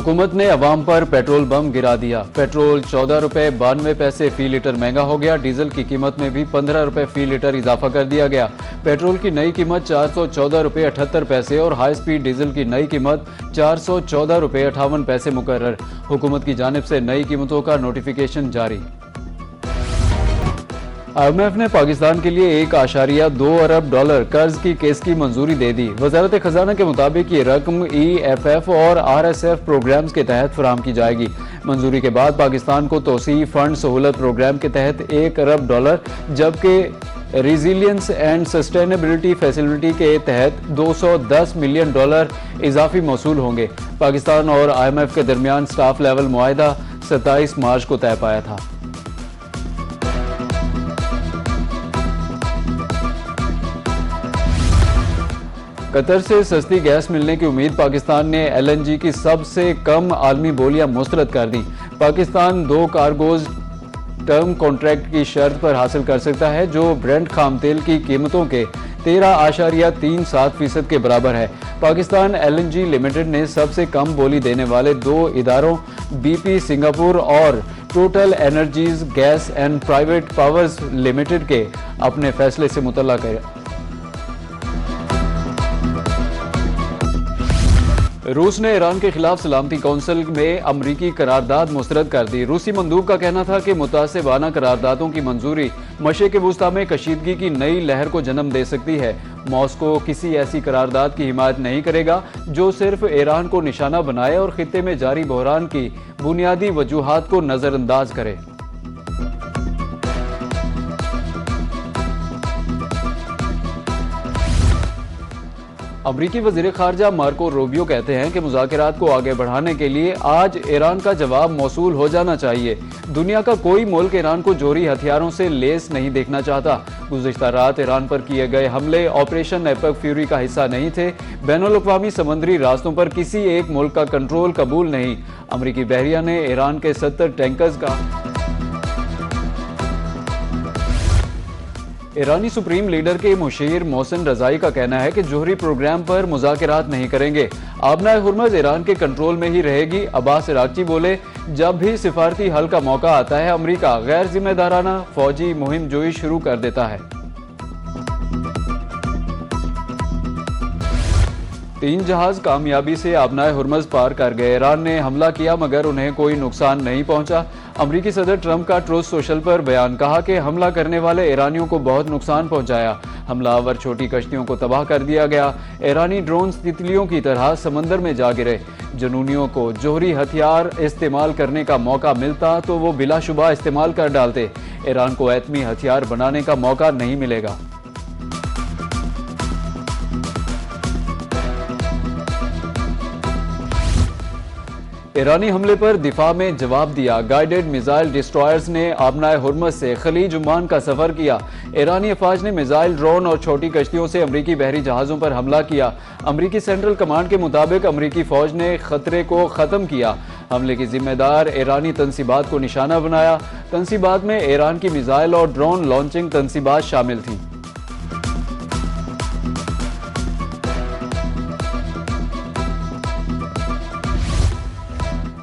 हुकूमत ने अवाम पर पेट्रोल बम गिरा दिया। पेट्रोल 14 रुपए 92 पैसे फी लीटर महंगा हो गया। डीजल की कीमत में भी 15 रुपए फी लीटर इजाफा कर दिया गया। पेट्रोल की नई कीमत 414 रुपए 78 पैसे और हाई स्पीड डीजल की नई कीमत 414 रुपए 58 पैसे मुकर्रर। हुकूमत की जानिब से नई कीमतों का नोटिफिकेशन जारी। IMF ने पाकिस्तान के लिए 1.2 अरब डॉलर कर्ज की केस की मंजूरी दे दी। वजारत खजाना के मुताबिक ये रकम EFF और RSF प्रोग्राम्स के तहत फराम की जाएगी। मंजूरी के बाद पाकिस्तान को तोसी फंड सहूलत प्रोग्राम के तहत 1 अरब डॉलर जबकि रिजिलियंस एंड सस्टेनेबिलिटी फैसिलिटी के तहत 210 मिलियन डॉलर इजाफी मौसूल होंगे। पाकिस्तान और IMF के दरमियान स्टाफ लेवल मुआहदा 27 मार्च को तय पाया था। कतर से सस्ती गैस मिलने की उम्मीद पाकिस्तान ने LNG की सबसे कम आलमी बोलियां मुस्तरद कर दी। पाकिस्तान 2 कार्गोज टर्म कॉन्ट्रैक्ट की शर्त पर हासिल कर सकता है जो ब्रेंट खाम तेल की कीमतों के 13.37% के बराबर है। पाकिस्तान LNG लिमिटेड ने सबसे कम बोली देने वाले 2 इदारों BP सिंगापुर और total energies gas and private powers limited के अपने फैसले से मुतल्ला किया। रूस ने ईरान के खिलाफ सलामती कौंसिल में अमरीकी करारदाद मुस्तरद कर दी। रूसी मंदूब का कहना था कि मुतासिबाना करारदादों की मंजूरी मशरिक़ वुस्ता में कशीदगी की नई लहर को जन्म दे सकती है। मॉस्को किसी ऐसी करारदाद की हिमायत नहीं करेगा जो सिर्फ ईरान को निशाना बनाए और खित्ते में जारी बहरान की बुनियादी वजूहात को नजरअंदाज करे। अमरीकी वज़ीर ख़ारजा मार्को रूबियो कहते हैं कि मुज़ाकरात को आगे बढ़ाने के लिए आज ईरान का जवाब मौसूल हो जाना चाहिए। दुनिया का कोई मुल्क ईरान को जोहरी हथियारों से लेस नहीं देखना चाहता। गुज़िश्ता रात ईरान पर किए गए हमले ऑपरेशन एपिक फ्यूरी का हिस्सा नहीं थे। बैनुल-अक़वामी समुद्री रास्तों पर किसी एक मुल्क का कंट्रोल कबूल नहीं। अमरीकी बहरिया ने ईरान के 70 टैंकर्स का ईरानी सुप्रीम लीडर के मुशीर मोहसिन रजाई का कहना है कि जोहरी प्रोग्राम पर मुज़ाकरात नहीं करेंगे। आबनाए हुर्मुज़ ईरान के कंट्रोल में ही रहेगी। अब्बास इराक़ची बोले, जब भी सिफारती हल का मौका आता है अमरीका गैर जिम्मेदाराना फौजी मुहिम जोई शुरू कर देता है। 3 जहाज कामयाबी से आबनाए हुर्मुज़ पार कर गए। ईरान ने हमला किया मगर उन्हें कोई नुकसान नहीं पहुंचा। अमरीकी सदर ट्रंप का ट्रूथ सोशल पर बयान, कहा कि हमला करने वाले ईरानियों को बहुत नुकसान पहुंचाया। हमलावर छोटी कश्तियों को तबाह कर दिया गया। ईरानी ड्रोन तितलियों की तरह समंदर में जा गिरे। जनूनियों को जोहरी हथियार इस्तेमाल करने का मौका मिलता तो वो बिलाशुबा इस्तेमाल कर डालते। ईरान को एटमी हथियार बनाने का मौका नहीं मिलेगा। ईरानी हमले पर दिफा में जवाब दिया। गाइडेड मिसाइल डिस्ट्रॉयर्स ने आबनाए हुर्मुज़ से खलीज उम्मान का सफर किया। ईरानी अफवाज ने मिसाइल, ड्रोन और छोटी कश्तियों से अमरीकी बहरी जहाज़ों पर हमला किया। अमरीकी सेंट्रल कमांड के मुताबिक अमरीकी फौज ने खतरे को ख़त्म किया। हमले की जिम्मेदार ईरानी तनसीबात को निशाना बनाया। तनसीबात में ईरान की मिसाइल और ड्रोन लॉन्चिंग तनसीबात शामिल थी।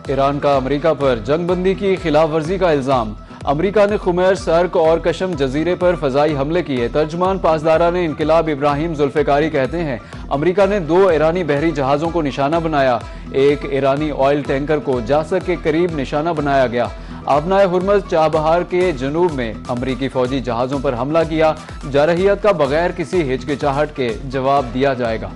ईरान का अमरीका पर जंगबंदी की खिलाफ वर्जी का इल्जाम। अमरीका ने खुमैर, सर्क और कशम जजीरे पर फजाई हमले किए। तर्जुमान पासदारा ने इनकलाब इब्राहिम जुल्फ़िकारी कहते हैं, अमरीका ने 2 ईरानी बहरी जहाज़ों को निशाना बनाया। एक ईरानी ऑयल टैंकर को जासक के करीब निशाना बनाया गया। आबनाए हुर्मुज़ चाबहार के जनूब में अमरीकी फौजी जहाज़ों पर हमला किया। जारहियत का बगैर किसी हिचकिचाहट के जवाब दिया जाएगा।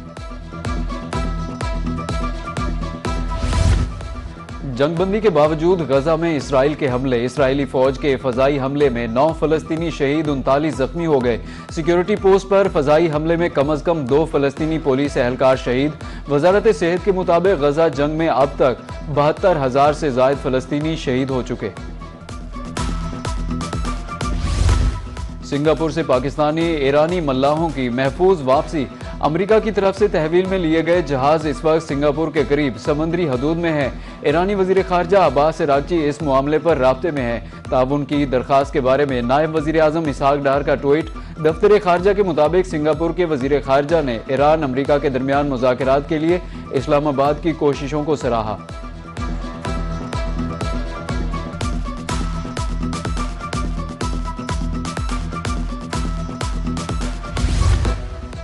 जंगबंदी के बावजूद गजा में इसराइल के हमले। इसराइली फौज के फजाई हमले में 9 फलस्तीनी शहीद, 39 जख्मी हो गए। सिक्योरिटी पोस्ट पर फजाई हमले में कम अज कम 2 फलस्तीनी पुलिस एहलकार शहीद। वजारत सेहत के मुताबिक गजा जंग में अब तक 72,000 से जायद फलस्तीनी शहीद हो चुके। सिंगापुर से पाकिस्तानी ईरानी मल्लाहों की महफूज वापसी। अमेरिका की तरफ से तहवील में लिए गए जहाज इस वक्त सिंगापुर के करीब समुद्री हदूद में है। ईरानी वजीर खारजा अब्बास इराक़ची इस मामले पर राब्ते में है। ताउन की दरखास्त के बारे में नायब वजीर आज़म इसहाक डार का ट्वीट। दफ्तर खारजा के मुताबिक सिंगापुर के वजीर खारजा ने ईरान अमेरिका के दरमियान मुज़ाकरात के लिए इस्लामाबाद की कोशिशों को सराहा।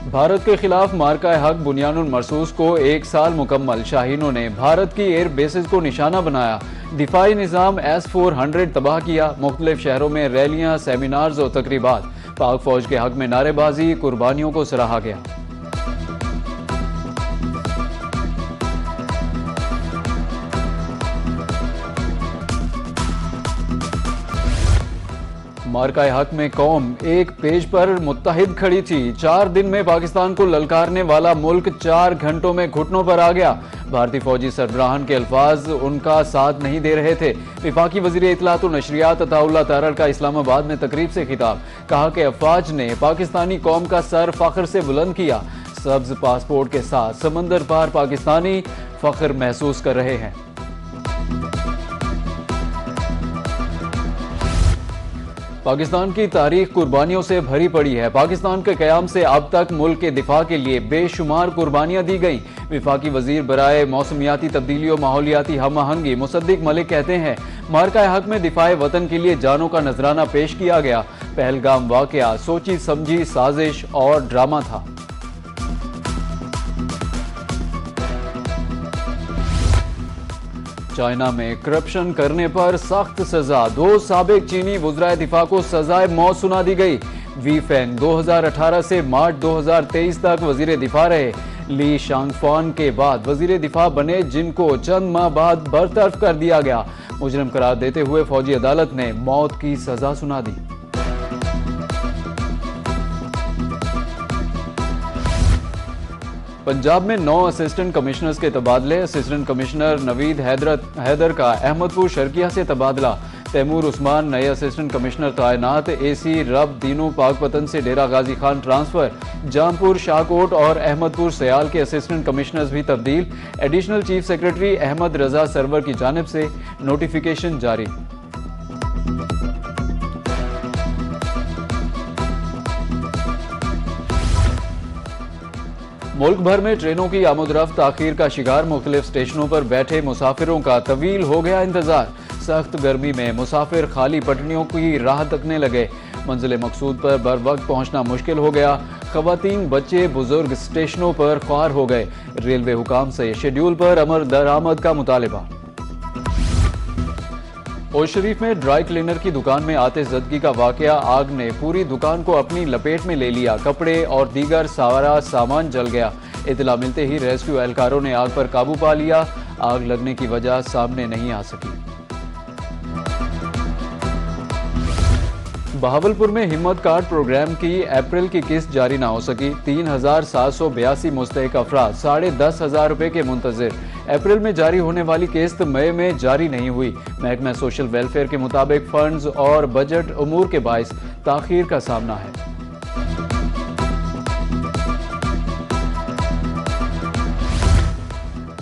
भारत के खिलाफ मार्का हक बुनियानुल मरसूस को 1 साल मुकम्मल। शाहीनों ने भारत की एयर बेसिस को निशाना बनाया। दिफाई निज़ाम S-400 तबाह किया। मुख्तलिफ शहरों में रैलियां, सेमिनार्स और तकरीबात। पाक फौज के हक में नारेबाजी, कुर्बानियों को सराहा गया। मार्का हक में कौम एक पेज पर मुत्तहिद खड़ी थी। 4 दिन में पाकिस्तान को ललकारने वाला मुल्क 4 घंटों में घुटनों पर आ गया। भारतीय फौजी सरबराहान के अल्फाज उनका साथ नहीं दे रहे थे। वफाकी वज़ीर इत्तलात व नशरियात अताउल्लाह तारड़ का इस्लामाबाद में तकरीब से खिताब। कहा कि अफवाज ने पाकिस्तानी कौम का सर फख्र से बुलंद किया। सब्ज पासपोर्ट के साथ समंदर पार पाकिस्तानी फख्र महसूस कर रहे हैं। पाकिस्तान की तारीख कुर्बानियों से भरी पड़ी है। पाकिस्तान के क़याम से अब तक मुल्क के दिफा के लिए बेशुमार कुर्बानियां दी गई। वफाकी वजीर बराए मौसमियाती तब्दीली और माहौलियाती हम आहंगी मुसद्दिक मलिक कहते हैं, मार्का हक में दिफाए वतन के लिए जानों का नजराना पेश किया गया। पहलगाम वाकया सोची समझी साजिश और ड्रामा था। चाइना में करप्शन करने पर सख्त सजा। 2 साबिक चीनी वुज़राए दिफा को सजाए मौत सुना दी गई। वी फेंग 2018 से मार्च 2023 तक वजीर दिफा रहे। ली शांगफान के बाद वजीर दिफा बने, जिनको चंद माह बाद बरतरफ कर दिया गया। मुजरिम करार देते हुए फौजी अदालत ने मौत की सजा सुना दी। पंजाब में 9 असिस्टेंट कमिश्नर्स के तबादले। असिस्टेंट कमिश्नर नवीद हैदर का अहमदपुर शर्किया से तबादला। तैमूर उस्मान नए असिस्टेंट कमिश्नर तैनात। AC रब दीनू पाकपतन से डेरा गाजी खान ट्रांसफर। जामपुर, शाहकोट और अहमदपुर सयाल के असिस्टेंट कमिश्नर्स भी तब्दील। एडिशनल चीफ सेक्रेटरी अहमद रजा सरवर की जानिब से नोटिफिकेशन जारी। मुल्क भर में ट्रेनों की आमदरफ्त आखिर का शिकार। मुख्तलिफ स्टेशनों पर बैठे मुसाफिरों का तवील हो गया इंतजार। सख्त गर्मी में मुसाफिर खाली पटरियों की राह तकने लगे। मंजिल मकसूद पर बर वक्त पहुंचना मुश्किल हो गया। खवातीन, बच्चे, बुजुर्ग स्टेशनों पर ख्वार हो गए। रेलवे हुकाम से शेड्यूल पर अमल दरामद का मुतालिबा। ओश शरीफ में ड्राई क्लीनर की दुकान में आतिशज़दगी का वाकया। आग ने पूरी दुकान को अपनी लपेट में ले लिया। कपड़े और दीगर सारा सामान जल गया। इतला मिलते ही रेस्क्यू एहलकारों ने आग पर काबू पा लिया। आग लगने की वजह सामने नहीं आ सकी। बहावलपुर में हिम्मत कार्ड प्रोग्राम की अप्रैल की किस्त जारी ना हो सकी। 3,782 मुस्तहिक अफराद 10,500 रुपए के मुंतजिर। अप्रैल में जारी होने वाली किस्त मई में जारी नहीं हुई। महकमा सोशल वेलफेयर के मुताबिक फंड्स और बजट उमूर के बायस ताखीर का सामना है।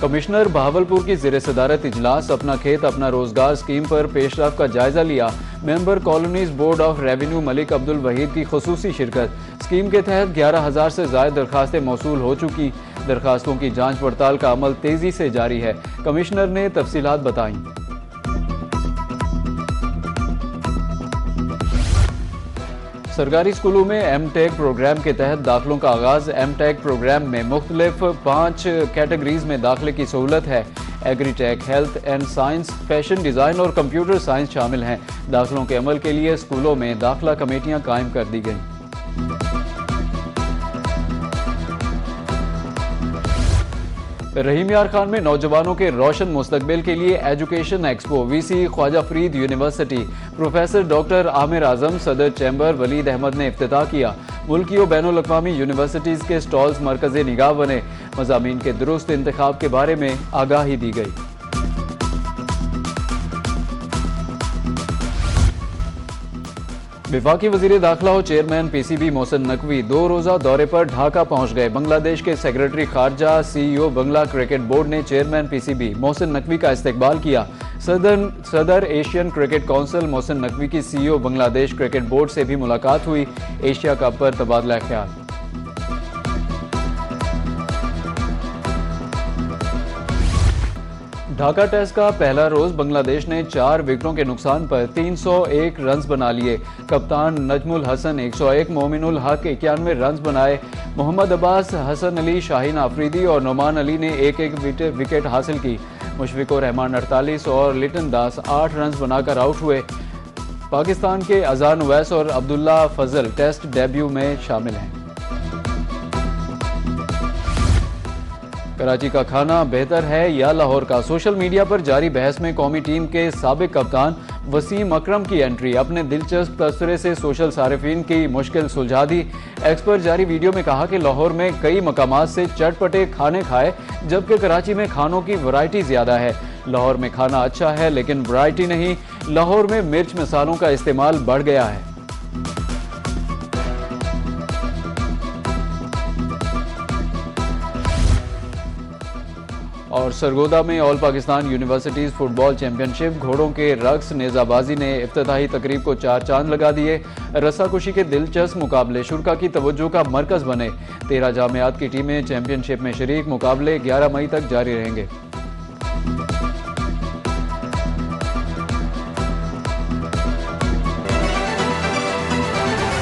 कमिश्नर बहावलपुर की ज़ेर सदारत इजलास। अपना खेत अपना रोजगार स्कीम पर पेशरफ का जायजा लिया। Member colonies board of revenue Malik Abdul Waheed की खुसूसी शिरकत। स्कीम के तहत 11,000 से ज्यादा दरखास्तें मौसूल हो चुकी। दरखास्तों की जांच पड़ताल का अमल तेजी से जारी है। कमिश्नर ने तफसीलात बताई। सरकारी स्कूलों में M.Tech प्रोग्राम के तहत दाखिलों का आगाज। M.Tech प्रोग्राम में मुख्तलिफ 5 कैटेगरीज में दाखिले की सहूलत है। Agritech, health and science, fashion design और कंप्यूटर साइंस शामिल हैं। दाखिलों के अमल के लिए स्कूलों में दाखिला कमेटियां कायम कर दी गई। रहीम यार खान में नौजवानों के रोशन मुस्तकबिल के लिए education expo. VC Khwaja Farid university professor doctor Amir Azam, सदर चैम्बर वलीद अहमद ने इफ्तिताह किया। मुल्की और बैनुल अक़वामी यूनिवर्सिटीज़ के स्टॉल्स मरकज़ निगाह बने। मज़ामीन के दुरुस्त इंतखाब के बारे में आगाही दी गई। वफाकी वज़ीर दाखिला और चेयरमैन PCB मोहसिन नकवी 2 रोज़ा दौरे पर ढाका पहुंच गए। बांग्लादेश के सेक्रेटरी खारजा, CEO बंगला क्रिकेट बोर्ड ने चेयरमैन PCB मोहसिन नकवी का इस्तकबाल किया। सदर Asian cricket council Mohsin Naqvi की CEO बांग्लादेश क्रिकेट बोर्ड से भी मुलाकात हुई। एशिया कप पर तबादला ख्याल। ढाका टेस्ट का पहला रोज बांग्लादेश ने 4 विकेटों के नुकसान पर 301 रन्स बना लिए। कप्तान नजमुल हसन 101, मोमिनुल हक 91 रन्स बनाए। मोहम्मद अब्बास, हसन अली, शाहीन आफरीदी और नोमान अली ने एक एक विकेट हासिल की। मुशफिकुर रहमान 48 और लिटन दास 8 रन्स बनाकर आउट हुए। पाकिस्तान के अजान उवैस और अब्दुल्ला फजल टेस्ट डेब्यू में शामिल हैं। कराची का खाना बेहतर है या लाहौर का? सोशल मीडिया पर जारी बहस में कौमी टीम के साबिक कप्तान वसीम अकरम की एंट्री अपने दिलचस्प तबसरे से सोशल सारिफीन की मुश्किल सुलझा दी। एक्स पर जारी वीडियो में कहा कि लाहौर में कई मकामात से चटपटे खाने खाए, जबकि कराची में खानों की वैरायटी ज्यादा है। लाहौर में खाना अच्छा है लेकिन वैरायटी नहीं। लाहौर में मिर्च मसालों का इस्तेमाल बढ़ गया है। और सरगोदा में all Pakistan universities football championship घोड़ों के रक्स नेजाबाजी ने इफ्तिताही तकरीब को 4 चांद लगा दिए। रस्साकुशी के दिलचस्प मुकाबले शुरा की तवज्जो का मरकज बने। 13 जामियात की टीमें चैंपियनशिप में शरीक। मुकाबले 11 मई तक जारी रहेंगे।